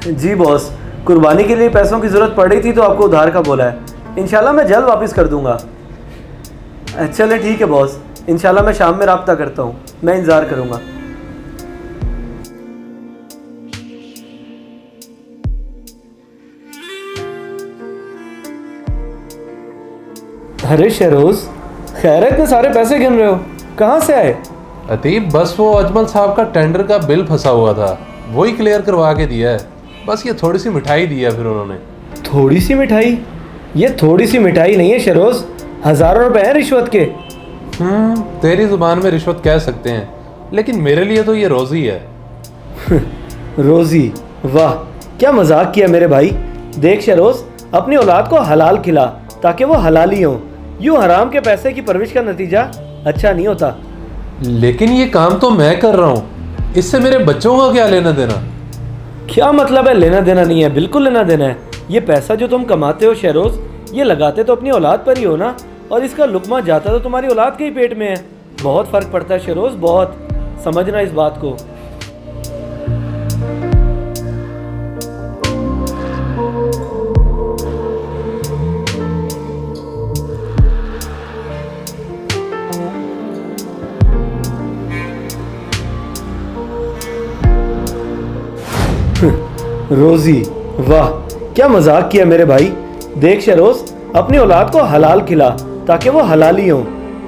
जी boss, कुर्बानी के लिए पैसों की ज़रूरत पड़ रही थी तो आपको उधार का बोला है। इंशाल्लाह मैं जल्द वापस कर दूंगा। चले ठीक है बॉस, इंशाल्लाह मैं शाम में राब्ता करता हूँ। मैं इंतज़ार करूँगा। अरे शहरोज़, खैर है, इतने सारे पैसे गिन रहे हो, कहाँ से आए? अतीब, बस वो अजमल साहब का टेंडर का बिल फंसा हुआ था, वही क्लियर करवा के दिया है। बस ये थोड़ी सी मिठाई दी है फिर उन्होंने। थोड़ी सी मिठाई? ये थोड़ी सी मिठाई नहीं है शहरोज़, हज़ारों रुपए हैं रिश्वत के। तेरी जुबान में रिश्वत कह सकते हैं, लेकिन मेरे लिए तो ये रोज़ी है। रोज़ी? वाह, क्या मजाक किया मेरे भाई। देख शहरोज़, अपनी औलाद को हलाल खिला ताकि वो हलाली हो। यूं हराम के पैसे की परवरिश का नतीजा अच्छा नहीं होता। लेकिन ये काम तो मैं कर रहा हूँ, इससे मेरे बच्चों का क्या लेना देना? क्या मतलब है लेना देना नहीं है? बिल्कुल लेना देना है। ये पैसा जो तुम कमाते हो शहरोज़, ये लगाते तो अपनी औलाद पर ही हो ना, और इसका लुकमा जाता तो तुम्हारी औलाद के ही पेट में है। बहुत फ़र्क पड़ता है शहरोज़, बहुत। समझना इस बात को। रोज़ी? वाह, क्या मजाक किया मेरे भाई। देख शहरोज़, अपनी औलाद को हलाल खिला ताकि वो हलाली हो।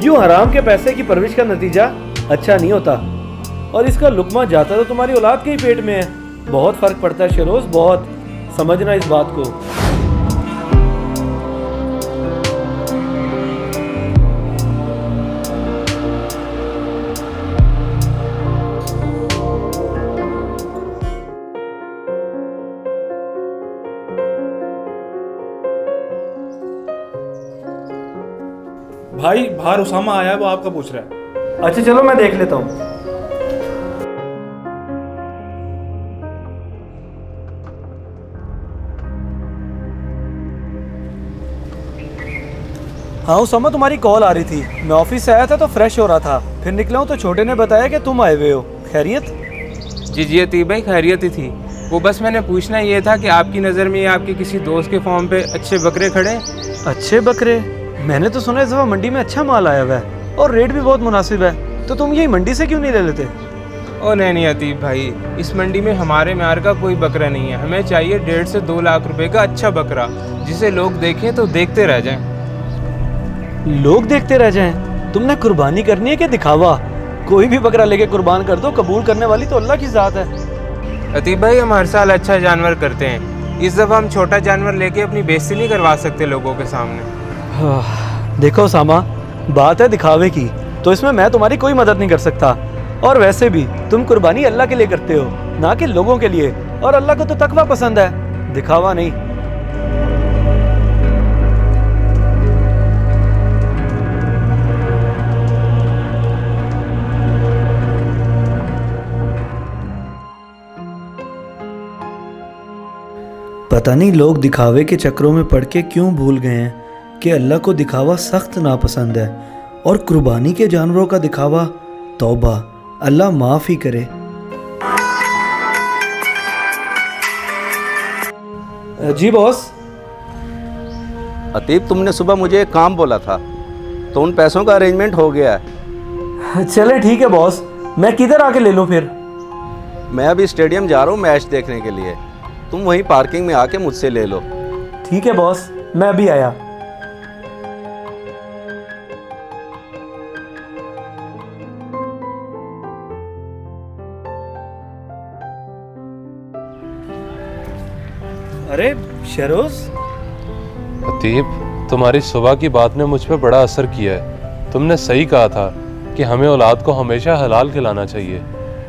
यूं हराम के पैसे की परवरिश का नतीजा अच्छा नहीं होता, और इसका लुकमा जाता तो तुम्हारी औलाद के ही पेट में है। बहुत फ़र्क पड़ता है शहरोज़, बहुत। समझना इस बात को। भाई बाहर उसामा आया है, वो आपका पूछ रहा है। अच्छा चलो मैं देख लेता हूँ। हाँ उसामा, तुम्हारी कॉल आ रही थी। मैं ऑफिस से आया था तो फ्रेश हो रहा था, फिर निकला हूँ तो छोटे ने बताया कि तुम आए हुए हो। खैरियत? जी अतीब भाई, खैरियत ही थी। वो बस मैंने पूछना ये था कि आपकी नज़र में आपके किसी दोस्त के फॉर्म पे अच्छे बकरे खड़े? अच्छे बकरे? मैंने तो सुना इस दफा मंडी में अच्छा माल आया हुआ है और रेट भी बहुत मुनासिब है, तो तुम यही मंडी से क्यों नहीं ले लेते? ओ नहीं अतीब भाई, इस मंडी में हमारे म्यार का कोई बकरा नहीं है। हमें चाहिए 1.5 से 2 लाख रुपए का अच्छा बकरा, जिसे लोग देखें तो देखते रह जाएं। लोग देखते रह जाएं? तुमने कुर्बानी करनी है कि दिखावा? कोई भी बकरा लेके कुर्बान कर दो, कबूल करने वाली तो अल्लाह की ज़ात है। अतीब भाई, हम हर साल अच्छा जानवर करते हैं, इस दफ़ा हम छोटा जानवर लेके अपनी बेइज्जती नहीं करवा सकते लोगों के सामने। देखो सामा, बात है दिखावे की, तो इसमें मैं तुम्हारी कोई मदद नहीं कर सकता। और वैसे भी तुम कुर्बानी अल्लाह के लिए करते हो, ना कि लोगों के लिए, और अल्लाह को तो तकवा पसंद है, दिखावा नहीं। पता नहीं लोग दिखावे के चक्रों में पड़ के क्यों भूल गए हैं कि अल्लाह को दिखावा सख्त नापसंद है, और कुर्बानी के जानवरों का दिखावा तौबा, अल्लाह माफ़ ही करे। जी बॉस। अतीब, तुमने सुबह मुझे एक काम बोला था, तो उन पैसों का अरेंजमेंट हो गया है। चले ठीक है बॉस, मैं किधर आके ले लूँ फिर? मैं अभी स्टेडियम जा रहा हूँ मैच देखने के लिए, तुम वहीं पार्किंग में आके मुझसे ले लो। ठीक है बॉस, मैं अभी आया। अरे शहरोज़। अतीब, तुम्हारी सुबह की बात ने मुझ पे बड़ा असर किया है। तुमने सही कहा था कि हमें औलाद को हमेशा हलाल खिलाना चाहिए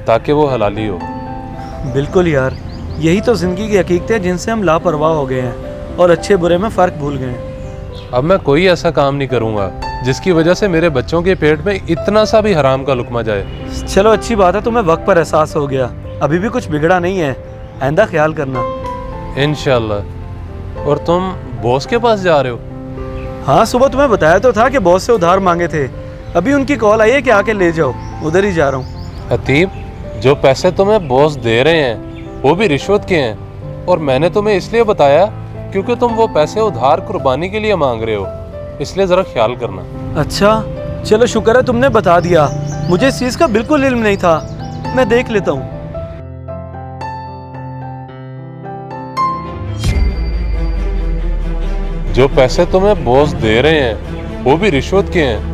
ताकि वो हलाली हो। बिल्कुल यार, यही तो ज़िंदगी की हकीकतें हैं जिनसे हम लापरवाह हो गए हैं और अच्छे बुरे में फ़र्क भूल गए हैं। अब मैं कोई ऐसा काम नहीं करूँगा जिसकी वजह से मेरे बच्चों के पेट में इतना सा भी हराम का लुकमा जाए। चलो अच्छी बात है, तुम्हें वक्त पर एहसास हो गया। अभी भी कुछ बिगड़ा नहीं है, आइंदा ख्याल करना। इंशाल्लाह। और तुम बॉस के पास जा रहे हो? हाँ, सुबह तुम्हें बताया तो था कि बॉस से उधार मांगे थे। अभी उनकी कॉल आई है कि आके ले जाओ, उधर ही जा रहा हूँ। अतीब, जो पैसे तुम्हें बॉस दे रहे हैं वो भी रिश्वत के हैं। और मैंने तुम्हें इसलिए बताया क्योंकि तुम वो पैसे उधार कुर्बानी के लिए मांग रहे हो, इसलिए ज़रा ख्याल करना। अच्छा, चलो शुक्र है तुमने बता दिया, मुझे इस चीज़ का बिल्कुल इल्म नहीं था। मैं देख लेता हूँ। जो पैसे तुम्हें बॉस दे रहे हैं वो भी रिश्वत के हैं।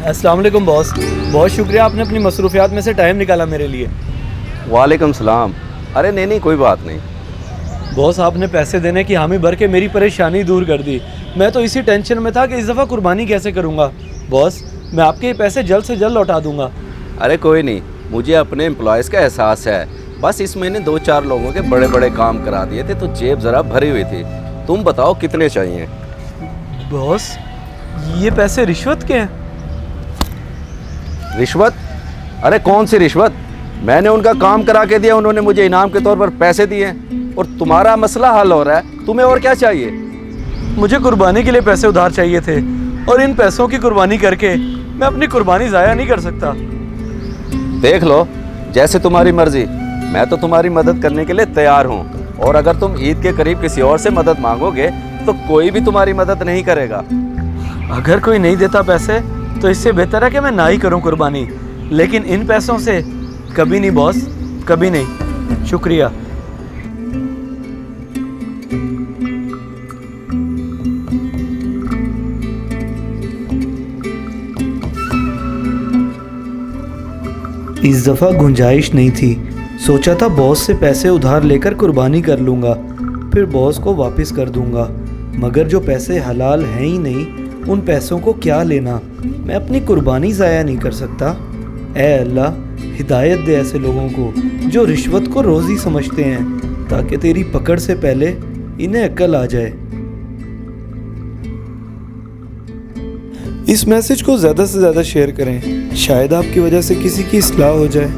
अस्सलाम वालेकुम बॉस, बहुत शुक्रिया आपने अपनी मसरूफियात में से टाइम निकाला मेरे लिए। वालेकुम सलाम। अरे नहीं कोई बात नहीं। बॉस, आपने पैसे देने की हामी भर के मेरी परेशानी दूर कर दी। मैं तो इसी टेंशन में था कि इस दफ़ा कुर्बानी कैसे करूँगा। बॉस, मैं आपके ये पैसे जल्द से जल्द लौटा दूंगा। अरे कोई नहीं, मुझे अपने एम्प्लॉयज़ का एहसास है। बस इस महीने 2-4 लोगों के बड़े बड़े काम करा दिए थे तो जेब ज़रा भरी हुई थी। तुम बताओ कितने चाहिए? बॉस, ये पैसे रिश्वत के हैं? रिश्वत? अरे कौन सी रिश्वत? मैंने उनका काम करा के दिया, उन्होंने मुझे इनाम के तौर पर पैसे दिए और तुम्हारा मसला हल हो रहा है। तुम्हें और क्या चाहिए? मुझे कुर्बानी के लिए पैसे उधार चाहिए थे और इन पैसों की कुर्बानी करके मैं अपनी कुर्बानी ज़ाया नहीं कर सकता। देख लो, जैसे तुम्हारी मर्जी। मैं तो तुम्हारी मदद करने के लिए तैयार हूँ और अगर तुम ईद के करीब किसी और से मदद मांगोगे तो कोई भी तुम्हारी मदद नहीं करेगा। अगर कोई नहीं देता पैसे तो इससे बेहतर है कि मैं ना ही करूं कुर्बानी, लेकिन इन पैसों से कभी नहीं बॉस, कभी नहीं। शुक्रिया। इस दफ़ा गुंजाइश नहीं थी। सोचा था बॉस से पैसे उधार लेकर कुर्बानी कर लूँगा, फिर बॉस को वापस कर दूँगा, मगर जो पैसे हलाल हैं ही नहीं, उन पैसों को क्या लेना। मैं अपनी कुर्बानी ज़ाया नहीं कर सकता। ऐ अल्लाह, हिदायत दे ऐसे लोगों को जो रिश्वत को रोज़ी समझते हैं, ताकि तेरी पकड़ से पहले इन्हें अक्ल आ जाए। इस मैसेज को ज़्यादा से ज़्यादा शेयर करें, शायद आपकी वजह से किसी की इस्लाह हो जाए।